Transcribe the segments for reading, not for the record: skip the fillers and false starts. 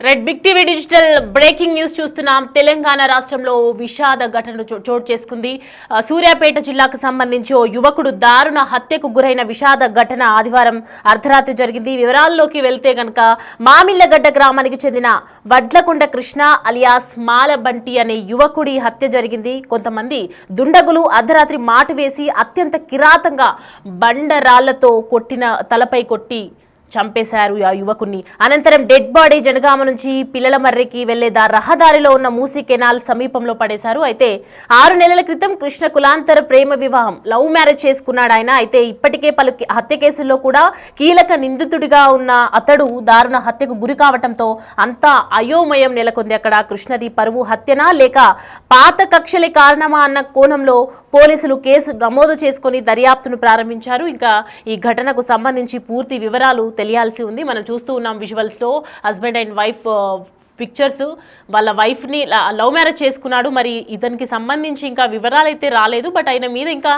Red big TV digital breaking news చూస్తున్నాం. తెలంగాణ రాష్ట్రంలో విషాద ఘటన చోటు చేసుకుంది. సూర్యాపేట జిల్లాకు సంబంధించి ఓ యువకుడు దారుణ హత్యకు గురైన విషాద ఘటన ఆదివారం అర్ధరాత్రి జరిగింది. వివరాల్లోకి వెళ్తే గనక మామిళ్లగడ్డ గ్రామానికి చెందిన వడ్లకొండ కృష్ణ అలియాస్ మాలబంటి అనే యువకుడి హత్య జరిగింది. కొంతమంది దుండగులు అర్ధరాత్రి మాటు వేసి అత్యంత కిరాతంగా బండరాళ్లతో తలపై కొట్టి చంపేశారు ఆ యువకుడిని. అనంతరం డెడ్ బాడీ జనగామ నుంచి పిల్లల మర్రికి వెళ్లే రహదారిలో ఉన్న మూసీ కెనాల్ సమీపంలో పడేశారు. అయితే 6 నెలల క్రితం కృష్ణ కులాంతర ప్రేమ వివాహం లవ్ మ్యారేజ్ చేసుకున్నాడు ఆయన. అయితే ఇప్పటికే పలు హత్య కేసుల్లో కూడా కీలక నిందితుడిగా ఉన్న అతడు దారుణ హత్యకు గురి కావడంతో అంతా అయోమయం నెలకొంది. అక్కడ కృష్ణది పరువు హత్యనా లేక పాత కక్షలే కారణమా అన్న కోణంలో పోలీసులు కేసు నమోదు చేసుకుని దర్యాప్తును ప్రారంభించారు. ఇంకా ఈ ఘటనకు సంబంధించి పూర్తి వివరాలు తెలియాల్సి ఉంది. మనం చూస్తూ ఉన్నాం విజువల్స్ లో హస్బెండ్ అండ్ వైఫ్ పిక్చర్స్. వాళ్ళ వైఫ్ ని లవ్ మ్యారేజ్ చేసుకున్నాడు. మరి ఇతనికి సంబంధించి ఇంకా వివరాలు అయితే రాలేదు. బట్ ఆయన మీద ఇంకా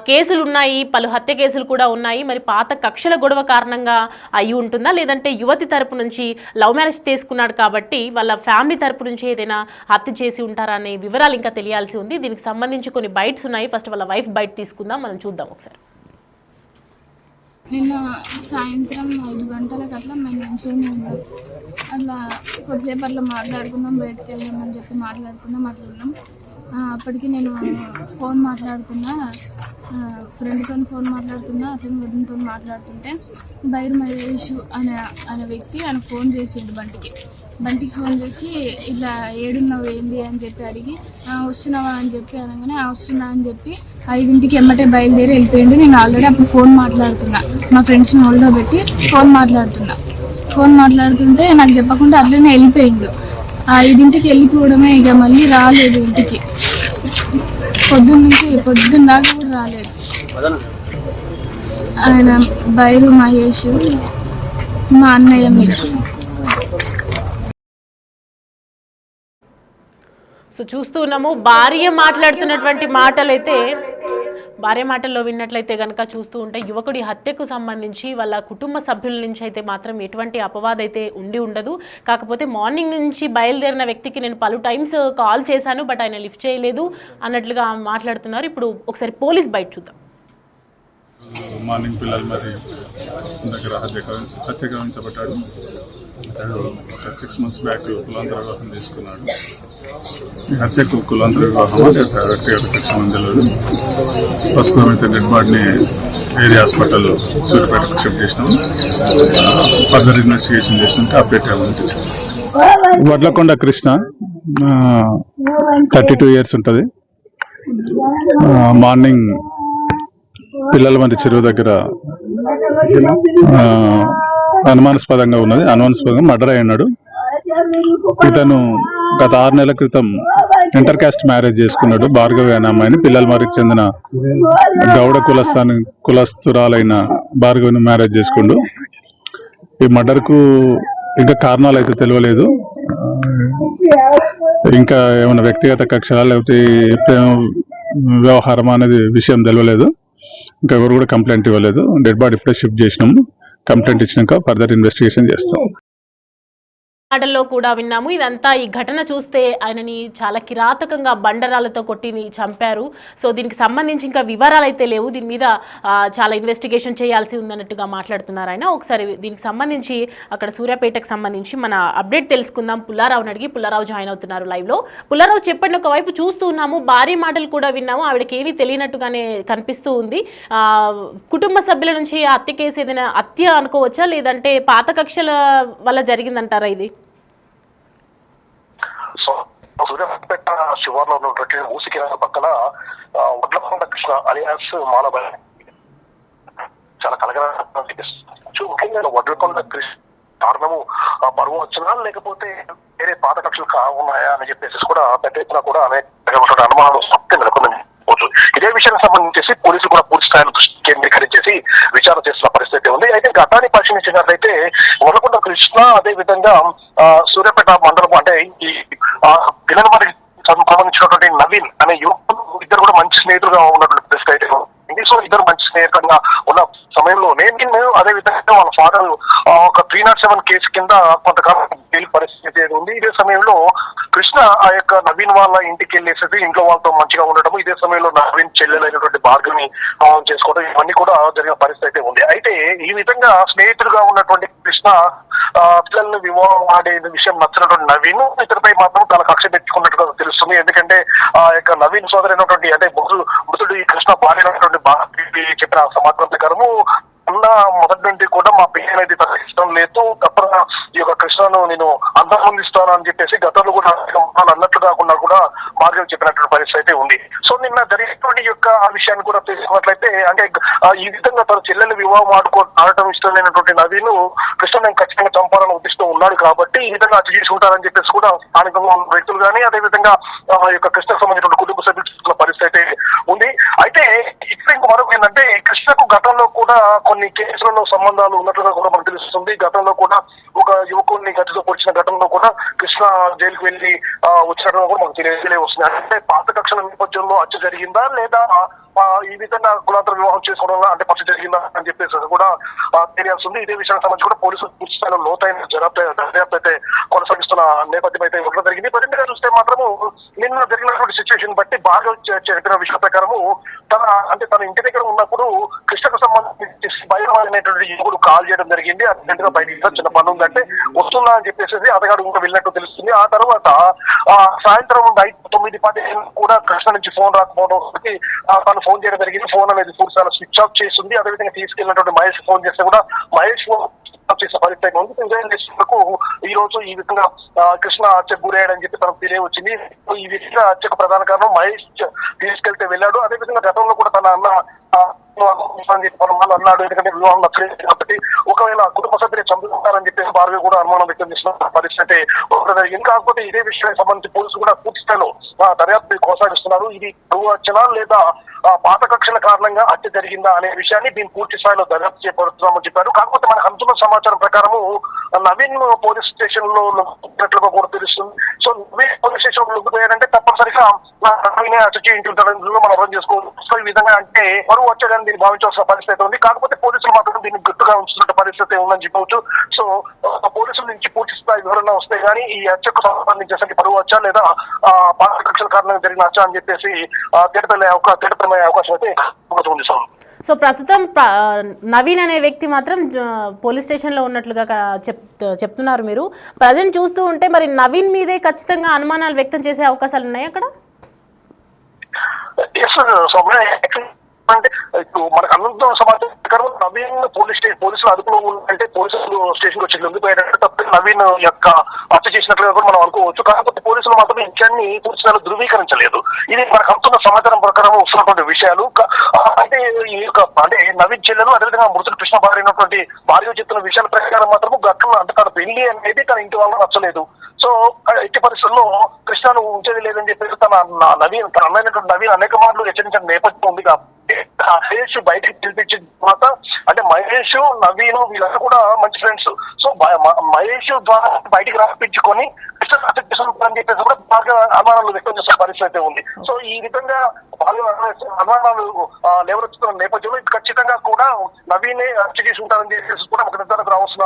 కేసులు ఉన్నాయి, పలు హత్య కేసులు కూడా ఉన్నాయి. మరి పాత కక్షల గొడవ కారణంగా అయి ఉంటుందా, లేదంటే యువతి తరపు నుంచి లవ్ మ్యారేజ్ చేసుకున్నాడు కాబట్టి వాళ్ళ ఫ్యామిలీ తరపు నుంచి ఏదైనా హత్య చేసి ఉంటారా అనే వివరాలు ఇంకా తెలియాల్సి ఉంది. దీనికి సంబంధించి కొన్ని బైట్స్ ఉన్నాయి. ఫస్ట్ వాళ్ళ వైఫ్ బైట్ తీసుకుందాం, మనం చూద్దాం ఒకసారి. నిన్న సాయంత్రం 5 గంటలకు అట్లా మేము మంచిగా ఉన్నాం. అట్లా కొద్దిసేపు అట్లా మాట్లాడుకుందాం, బయటకు వెళ్దామని చెప్పి మాట్లాడుకుందాం. అప్పటికి నేను ఫోన్ మాట్లాడుతున్నా, ఫ్రెండ్తో ఫోన్ మాట్లాడుతున్నా, అతని వదినతో మాట్లాడుతుంటే బైరు మహేష్ అనే వ్యక్తి ఆయన ఫోన్ చేసిండు బంటికి ఫోన్ చేసి ఇట్లా ఏడున్నావు ఏంది అని చెప్పి అడిగి వస్తున్నావా అని చెప్పి అనగానే వస్తున్నా అని చెప్పి 5ంటికి ఎమ్మటే బయలుదేరి వెళ్ళిపోయిండు. నేను ఆల్రెడీ అప్పుడు ఫోన్ మాట్లాడుతున్నా, మా ఫ్రెండ్స్ని హోల్డ్లో పెట్టి ఫోన్ మాట్లాడుతుంటే నాకు చెప్పకుండా అట్లనే వెళ్ళిపోయిండు. 5ంటికి వెళ్ళిపోవడమే, ఇక మళ్ళీ రాలేదు ఇంటికి. పొద్దున్న దాకా కూడా రాలేదు. ఆయన బైరు మహేష్ మా అన్నయ్య మీద. సో చూస్తూ ఉన్నాము భార్య మాట్లాడుతున్నటువంటి మాటలైతే, భార్య మాటల్లో విన్నట్లయితే కనుక చూస్తూ ఉంటే యువకుడి హత్యకు సంబంధించి వాళ్ళ కుటుంబ సభ్యుల నుంచి అయితే మాత్రం ఎటువంటి అపవాదం అయితే ఉండదు. కాకపోతే మార్నింగ్ నుంచి బయలుదేరిన వ్యక్తికి నేను పలు టైమ్స్ కాల్ చేశాను, బట్ ఆయన లిఫ్ట్ చేయలేదు అన్నట్లుగా మాట్లాడుతున్నారు. ఇప్పుడు ఒకసారి పోలీస్ బయట చూద్దాం. మార్నింగ్ పిల్లలు మరి దగ్గర హత్య గమనించబడ్డాడు. అతడు ఒక 6 months బ్యాక్ కులాంతర వివాహం తీసుకున్నాడు. ఈ హత్యకు కులాంతర వివాహం వ్యక్తిగత కక్ష తెలియదు. ప్రస్తుతం అయితే డెడ్ బాడీని ఏరియా హాస్పిటల్ సూర్యాపేటకు షిఫ్ట్ చేసినాం. ఫర్దర్ ఇన్వెస్టిగేషన్ చేసినాక అప్డేట్ ఏమని. వడ్లకొండ కృష్ణ 32 years ఉంటుంది. మార్నింగ్ పిల్లల మంది చెరువు దగ్గర అనుమానాస్పదంగా మర్డర్ అయినాడు. ఇతను గత 6 నెలల క్రితం ఇంటర్ కాస్ట్ మ్యారేజ్ చేసుకున్నాడు. భార్గవి అనే అమ్మాయిని, పిల్లల మరికి చెందిన గౌడ కులస్తురాలైన భార్గవిని మ్యారేజ్ చేసుకుండు. ఈ మర్డర్కు ఇంకా కారణాలు అయితే తెలియలేదు. ఇంకా ఏమైనా వ్యక్తిగత కక్షలా లేకపోతే వ్యవహారం అనేది విషయం తెలియలేదు. ఇంకా ఎవరు కూడా కంప్లైంట్ ఇవ్వలేదు. డెడ్ బాడీ ఇప్పుడే షిఫ్ట్ చేసినాము. కంప్లైంట్ ఇచ్చినాక ఫర్దర్ ఇన్వెస్టిగేషన్ చేస్తాం. మాటల్లో కూడా విన్నాము. ఇదంతా ఈ ఘటన చూస్తే ఆయనని చాలా కిరాతకంగా బండరాలతో కొట్టి చంపారు. సో దీనికి సంబంధించి ఇంకా వివరాలు అయితే లేవు. దీని మీద చాలా ఇన్వెస్టిగేషన్ చేయాల్సి ఉందన్నట్టుగా మాట్లాడుతున్నారు ఆయన. ఒకసారి దీనికి సంబంధించి అక్కడ సూర్యాపేటకు సంబంధించి మన అప్డేట్ తెలుసుకుందాం. పుల్లారావుని అడిగి, పుల్లారావు జాయిన్ అవుతున్నారు లైవ్ లో. పుల్లారావు చెప్పండి, ఒకవైపు చూస్తూ ఉన్నాము, భారీ మాటలు కూడా విన్నాము, ఆవిడకి ఏమీ తెలియనట్టుగానే కనిపిస్తూ ఉంది. కుటుంబ సభ్యుల నుంచి హత్య కేసు ఏదైనా హత్య అనుకోవచ్చా, లేదంటే పాత కక్షల వల్ల జరిగిందంటారా ఇది? సూర్యాపేట శివార్లో ఉన్నటువంటి మూసీ కెనాల్ పక్కన వడ్లకొండ కృష్ణ అలియాస్ మాలబంటి చాలా కలగ వడ్లకొండ కృష్ణ కారణము పరువు వచ్చినా లేకపోతే వేరే పాత కక్షలు ఉన్నాయా అని చెప్పేసి కూడా పెద్ద ఎత్తున కూడా అనేక అనుమానాలు నెలకొందని. ఇదే విషయానికి సంబంధించి పోలీసులు కూడా పూర్తి స్థాయిలో దృష్టి కేంద్రీకరించేసి విచారణ చేస్తున్న పరిస్థితి ఉంది. అయితే ఘటాన్ని పరిశీలించినట్లయితే వడ్లకొండ కృష్ణ అదే విధంగా సూర్యాపేట మండలం అంటే ఈ పిల్లల మరి సంబంధించినటువంటి నవీన్ అనే యువకులు ఇద్దరు కూడా మంచి స్నేహితులుగా ఉన్నటువంటి పరిస్థితి అయితే జరిగింది. సో ఇద్దరు మంచి స్నేహితంగా ఉన్న సమయంలోనే నేను అదే విధంగా వాళ్ళ ఫాదర్ ఒక 307 కేసు కింద కొంతకాలం జైలు పరిస్థితి ఉంది. ఇదే సమయంలో కృష్ణ ఆ యొక్క నవీన్ వాళ్ళ ఇంటికి వెళ్ళేసి ఇంట్లో వాళ్ళతో మంచిగా ఉండటం, ఇదే సమయంలో నవీన్ చెల్లెలైనటువంటి భార్గవిని చేసుకోవడం, ఇవన్నీ కూడా జరిగిన పరిస్థితి ఉంది. అయితే ఈ విధంగా స్నేహితులుగా ఉన్నటువంటి కృష్ణ పిల్లల్ని వివాహం ఆడే విషయం నచ్చినటువంటి నవీన్ ఇతరుపై మాత్రం తన కక్ష తెచ్చుకున్నట్టుగా తెలుస్తుంది. ఎందుకంటే ఆ యొక్క నవీన్ సోదరు అయినటువంటి అంటే మృతుడు ఈ కృష్ణ భార్యనటువంటి భార్య చెప్పిన సమాచారం ప్రకారము ఉన్న మొదటి నుండి కూడా మా పిల్లలు అనేది తన ఇష్టం లేదు, తప్పగా ఈ యొక్క కృష్ణను నేను అంతమొందిస్తాను అని చెప్పేసి గతంలో కూడా అన్నట్లు కాకుండా కూడా భార్గవి చెప్పినటువంటి పరిస్థితి ఉంది. సో నిన్న జరిగినటువంటి యొక్క ఆ విషయాన్ని కూడా తెలుసుకున్నట్లయితే అంటే ఈ విధంగా తన చెల్లెలు వివాహం ఆడటం ఇష్టం లేనటువంటి నవీన్ కృష్ణ నేను ఖచ్చితంగా చంపాలని ఉద్దేశంతో ఉన్నాడు కాబట్టి ఈ విధంగా హత్య చేసి ఉంటారని చెప్పేసి కూడా స్థానికంగా ఉన్న వ్యక్తులు కానీ అదే విధంగా ఈ యొక్క కృష్ణకు సంబంధించిన కుటుంబ సభ్యులు చూస్తున్న పరిస్థితి ఉంది. అయితే ఇక్కడ ఇంకో మరొక ఏంటంటే కృష్ణకు గతంలో కూడా కొన్ని కేసులలో సంబంధాలు ఉన్నట్లుగా కూడా మనకు తెలుస్తుంది. గతంలో కూడా ఒక యువకుడిని గతితో పొడిచిన ఘటనలో కూడా కృష్ణ జైలుకు వెళ్లి వచ్చినట్టుగా కూడా మనకు తెలియవస్తుంది. అంటే పాత కక్షల నేపథ్యంలో హత్య జరిగిందా లేదా ఈ విధంగా కులాంతర వివాహం చేసుకోవడం అంటే హత్య జరిగిందా అని చెప్పేసి కూడా తెలియాల్సింది. ఇదే విషయానికి సంబంధించి కూడా పోలీసులు పూర్తి స్థాయిలో లోతైన దర్యాప్తు అయితే కొనసాగిస్తున్న నేపథ్యం అయితే ఇవ్వడం జరిగింది. ప్రజెంట్గా చూస్తే మాత్రము నిన్న జరిగినటువంటి సిచ్యువేషన్ బట్టి బాగా చెప్పిన విషయం ప్రకారము తన ఇంటి దగ్గర ఉన్నప్పుడు కృష్ణకు సంబంధించి భయం అనేటువంటి యువకుడు కాల్ చేయడం జరిగింది. అర్జెంట్ బయట చిన్న పని ఉందంటే వస్తుందా అని చెప్పేసి అతగాడు ఇంకా వెళ్ళినట్టు తెలుస్తుంది. ఆ తర్వాత సాయంత్రం 9:10 కూడా కృష్ణ నుంచి ఫోన్ రాకపోవడం తను ఫోన్ చేయడం జరిగింది. ఫోన్ అనేది పూర్తిగా స్విచ్ ఆఫ్ చేస్తుంది. అదేవిధంగా తీసుకెళ్ళినటువంటి మహేష్ ఫోన్ చేస్తే కూడా మహేష్ చేసే పరిస్థితి ఉంది. ఈ రోజు ఈ విధంగా కృష్ణ హత్యకు గురయ్యాడని చెప్పి తనకు తెలియవచ్చింది. ఈ విధంగా హత్యకు ప్రధాన కారణం మహేష్ తీసుకెళ్తే వెళ్ళాడు. అదేవిధంగా గతంలో కూడా తన అన్న అన్నాడు, ఎందుకంటే వివాహం నచ్చలేదు కాబట్టి ఒకవేళ కుటుంబ సభ్యులు చంపుతారని చెప్పేసి భార్గవి కూడా అనుమానం వ్యక్తం చేసిన పరిస్థితి జరిగింది. కాకపోతే ఇదే విషయానికి సంబంధించి పోలీసులు కూడా పూర్తి స్థాయిలో దర్యాప్తు కొనసాగిస్తున్నారు. ఇది హత్యనా లేదా పాత కక్షల కారణంగా హత్య జరిగిందా అనే విషయాన్ని దీన్ని పూర్తి స్థాయిలో దర్యాప్తు చేపడుతున్నామని చెప్పారు. కాకపోతే మనకు అందుతున్న సమాచారం ప్రకారము నవీన్ పోలీస్ స్టేషన్ లో లొంగినట్లుగా కూడా తెలుస్తుంది. సో నవీన్ పోలీస్ స్టేషన్ లో లొంగిపోయాడంటే తప్పనిసరిగా నవీనే హత్య ఇంటి ఉంటాడని మనం అర్థం చేసుకోవాలి. సో ఈ విధంగా అంటే పరువు వచ్చాడని దీన్ని భావించాల్సిన పరిస్థితి ఉంది. కాకపోతే పోలీసులు మాత్రం దీన్ని గుర్తుగా ఉంచుతున్న పరిస్థితి ఉందని చెప్పవచ్చు. సో పోలీసుల నుంచి పూర్తి స్థాయి వివరణ వస్తే గానీ ఈ హత్యకు సంబంధించేసరికి పరువు వచ్చా లేదా పాత కక్షల కారణంగా జరిగిన హత్య అని చెప్పేసి తేటపల్లే అవకాశం అయితే ఉంది. సో ప్రస్తుతం నవీన్ అనే వ్యక్తి మాత్రం పోలీస్ స్టేషన్లో ఉన్నట్లుగా చెప్తున్నారు మీరు. ప్రజెంట్ చూస్తూ ఉంటే మరి నవీన్ మీదే ఖచ్చితంగా అనుమానాలు వ్యక్తం చేసే అవకాశాలు ఉన్నాయి అక్కడ? అంటే ఇప్పుడు మనకు అందుతున్న సమాచారం ప్రకారం నవీన్ పోలీసులు అదుపులో ఉంటే పోలీసులు స్టేషన్ వచ్చి లొంగిపోయాడంటే తప్ప నవీన్ యొక్క హత్య చేసినట్లుగా కూడా మనం అనుకోవచ్చు. కాకపోతే పోలీసులు మాత్రం ఇంకాన్ని పూర్తిగా ధృవీకరించలేదు. ఇది మనకు అందుతున్న సమాచారం ప్రకారం వస్తున్నటువంటి విషయాలు. అయితే ఈ యొక్క అంటే నవీన్ చెల్లెలు అదేవిధంగా మృతుడు కృష్ణ భార్య అయినటువంటి భార్య చెప్తున్న విషయాల ప్రకారం మాత్రం గతంలో అంటే తన పెళ్లి అనేది తన ఇంటి వాళ్ళకి నచ్చలేదు. సో ఎట్టి పరిస్థితుల్లో కృష్ణను ఉంచేది లేదని చెప్పేసి తన అన్నైనటువంటి నవీన్ అనేక మార్లు హెచ్చరించిన నేపథ్యం ఉంది. మహేష్ బయటకు పిలిపించిన తర్వాత అంటే మహేష్ నవీన్ వీళ్ళంతా కూడా మంచి ఫ్రెండ్స్. సో మహేష్ ద్వారా బయటికి రాపించుకొని అని చెప్పేసి కూడా బాగా అనుమానాలు వ్యక్తం చేసిన పరిస్థితి ఉంది. సో ఈ విధంగా అనుమానాలు లేవనెత్తుతున్న నేపథ్యంలో ఖచ్చితంగా కూడా నవీనే హత్య చేసి ఉంటారని చెప్పేసి కూడా ఒక నిర్ధారణకు రావాల్సిన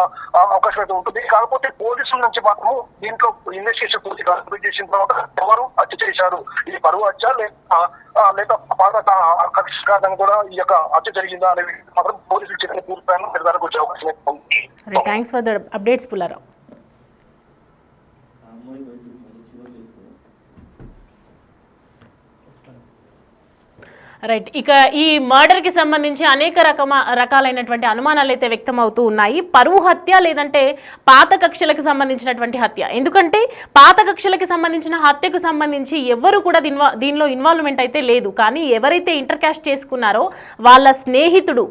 అవకాశం అయితే ఉంటుంది. కాకపోతే పోలీసుల నుంచి మాత్రం దీంట్లో ఇన్వెస్టిగేషన్ పూర్తి కంప్లీట్ చేసిన తర్వాత ఎవరు హత్య చేశారు, ఇది పరువు హత్య లేదా పాత కక్ష కారణంగా కూడా ఈ యొక్క హత్య జరిగిందా అనేది మాత్రం పోలీసులు చెప్పిన పూర్తి నిర్ధారణకు వచ్చే అవకాశం అయితే ఉంది. Thanks for the updates Pullarao. Right, ఇక ఈ మర్డర్కి సంబంధించి అనేక రకాలైనటువంటి అనుమానాలు అయితే వ్యక్తం అవుతూ ఉన్నాయి. పరువు హత్య లేదంటే పాత కక్షలకు సంబంధించినటువంటి హత్య. ఎందుకంటే పాత కక్షలకు సంబంధించిన హత్యకు సంబంధించి ఎవరు కూడా దీనిలో ఇన్వాల్వ్మెంట్ అయితే లేదు. కానీ ఎవరైతే ఇంటర్ క్యాస్ట్ చేసుకున్నారో వాళ్ళ స్నేహితుడు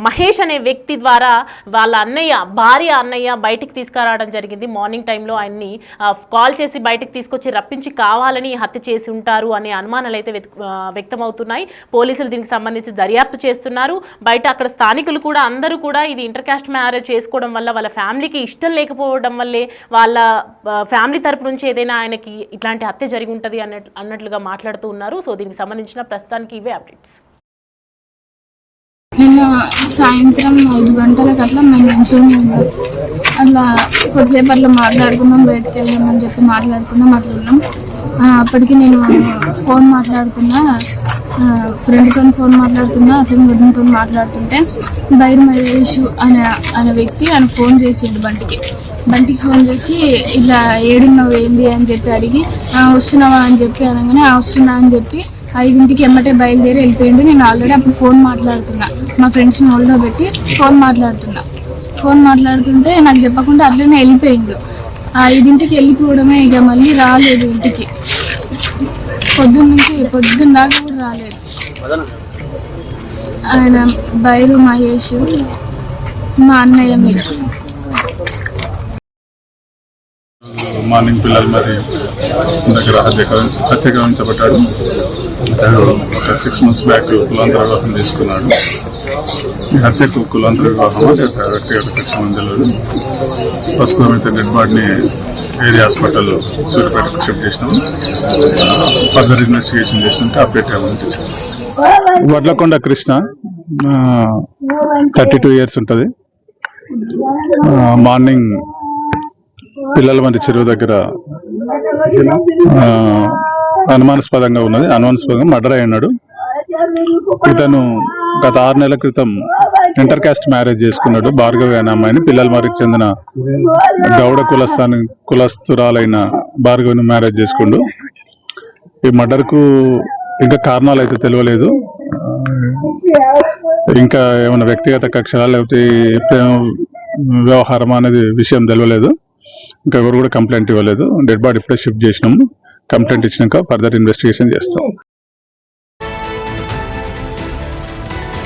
మహేష్ అనే వ్యక్తి ద్వారా వాళ్ళ భార్య అన్నయ్య బయటికి తీసుకురావడం జరిగింది. మార్నింగ్ టైంలో ఆయన్ని కాల్ చేసి బయటకు తీసుకొచ్చి రప్పించి కావాలని హత్య చేసి ఉంటారు అనే అనుమానాలు అయితే వ్యక్తమవుతున్నాయి. పోలీసులు దీనికి సంబంధించి దర్యాప్తు చేస్తున్నారు. బయట అక్కడ స్థానికులు కూడా అందరూ కూడా ఇది ఇంటర్ కాస్ట్ మ్యారేజ్ చేసుకోవడం వల్ల వాళ్ళ ఫ్యామిలీకి ఇష్టం లేకపోవడం వల్లే వాళ్ళ ఫ్యామిలీ తరపు నుంచి ఏదైనా ఆయనకి ఇట్లాంటి హత్య జరిగి ఉంటుంది అన్నట్లుగా మాట్లాడుతూ ఉన్నారు. సో దీనికి సంబంధించిన ప్రస్తుతానికి ఇవే అప్డేట్స్. నిన్న సాయంత్రం 5 గంటలకు అట్లా మేము మంచిగానే ఉన్నాం. అట్లా కొద్దిసేపు అట్లా మాట్లాడుకుందాం, బయటకు వెళ్దామని చెప్పి మాట్లాడుకుందాం, అట్లా ఉన్నాం. అప్పటికి నేను ఫోన్ మాట్లాడుతున్నా, ఫ్రెండ్తో ఫోన్ మాట్లాడుతున్నా, అట్లా వదినతో మాట్లాడుతుంటే బైర్ మహేష్ అనే వ్యక్తి ఆయన ఫోన్ చేసిండు బంటికి ఫోన్ చేసి ఇలా ఏడున్నావు ఏంది అని చెప్పి అడిగి వస్తున్నావా అని చెప్పి అనగానే వస్తున్నా అని చెప్పి 5ంటికి ఎమ్మటే బయలుదేరి వెళ్ళిపోయిండు. నేను ఆల్రెడీ అప్పుడు ఫోన్ మాట్లాడుతున్నా, మా ఫ్రెండ్స్ని హోల్డ్లో పెట్టి ఫోన్ మాట్లాడుతుంటే నాకు చెప్పకుండా అట్లనే వెళ్ళిపోయిండు. 5ంటికి వెళ్ళిపోవడమే, ఇక మళ్ళీ రాలేదు ఇంటికి. పొద్దున్న దాకా కూడా రాలేదు. ఆయన బైరు మహేష్ మా అన్నయ్య మీద. మార్నింగ్ పిల్లలు మరి దగ్గర హత్య గమనించబడ్డాడు. అతడు ఒక 6 months బ్యాక్ కులాంతర వివాహం తీసుకున్నాడు. ఈ హత్యకు కులాంతర వివాహం వ్యక్తిగత కక్ష తెలియదు. ప్రస్తుతం అయితే డెడ్ బాడీని ఏరియా హాస్పిటల్ సూర్యాపేటకు షిఫ్ట్ చేసినాము. ఫర్దర్ ఇన్వెస్టిగేషన్ చేసినట్టు అప్డేట్ ఏమని వడ్లకొండ కృష్ణ 32 years ఉంటుంది. మార్నింగ్ పిల్లల మంది చెరువు దగ్గర అనుమానాస్పదంగా మర్డర్ అయి ఉన్నాడు. ఇతను గత 6 నెలల క్రితం ఇంటర్ కాస్ట్ మ్యారేజ్ చేసుకున్నాడు. భార్గవి అనే అమ్మాయిని, పిల్లల మరికి చెందిన గౌడ కులస్తురాలైన భార్గవిని మ్యారేజ్ చేసుకుండు. ఈ మర్డర్ కు ఇంకా కారణాలు అయితే తెలియలేదు. ఇంకా ఏమైనా వ్యక్తిగత కక్షలా లేకపోతే ప్రేమ వ్యవహారం అనేది విషయం తెలియలేదు. ఇంకా ఎవరు కూడా కంప్లైంట్ ఇవ్వలేదు. డెడ్ బాడీ ఇప్పుడే షిఫ్ట్ చేసినాము. కంప్లైంట్ ఇచ్చినాక ఫర్దర్ ఇన్వెస్టిగేషన్ చేస్తాం.